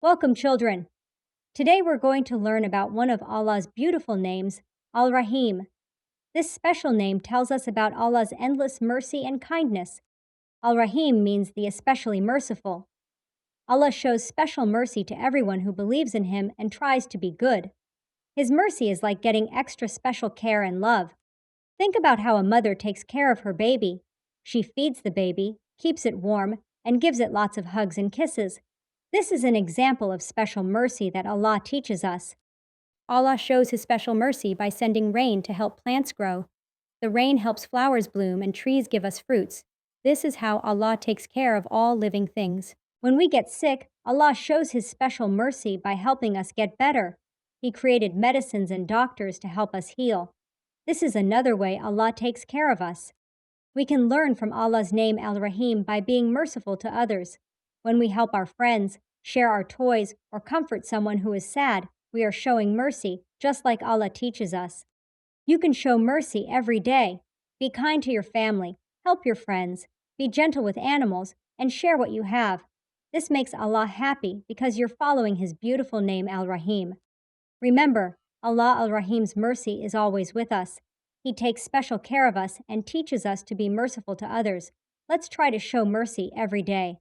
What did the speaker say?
Welcome, children. Today we're going to learn about one of Allah's beautiful names, Al Rahim. This special name tells us about Allah's endless mercy and kindness. Al Rahim means the especially merciful. Allah shows special mercy to everyone who believes in Him and tries to be good. His mercy is like getting extra special care and love. Think about how a mother takes care of her baby. She feeds the baby, keeps it warm, and gives it lots of hugs and kisses. This is an example of special mercy that Allah teaches us. Allah shows His special mercy by sending rain to help plants grow. The rain helps flowers bloom and trees give us fruits. This is how Allah takes care of all living things. When we get sick, Allah shows His special mercy by helping us get better. He created medicines and doctors to help us heal. This is another way Allah takes care of us. We can learn from Allah's name Al Rahim by being merciful to others. When we help our friends, share our toys, or comfort someone who is sad, we are showing mercy, just like Allah teaches us. You can show mercy every day. Be kind to your family, help your friends, be gentle with animals, and share what you have. This makes Allah happy because you're following His beautiful name Al Rahim. Remember, Allah Al Rahim's mercy is always with us. He takes special care of us and teaches us to be merciful to others. Let's try to show mercy every day.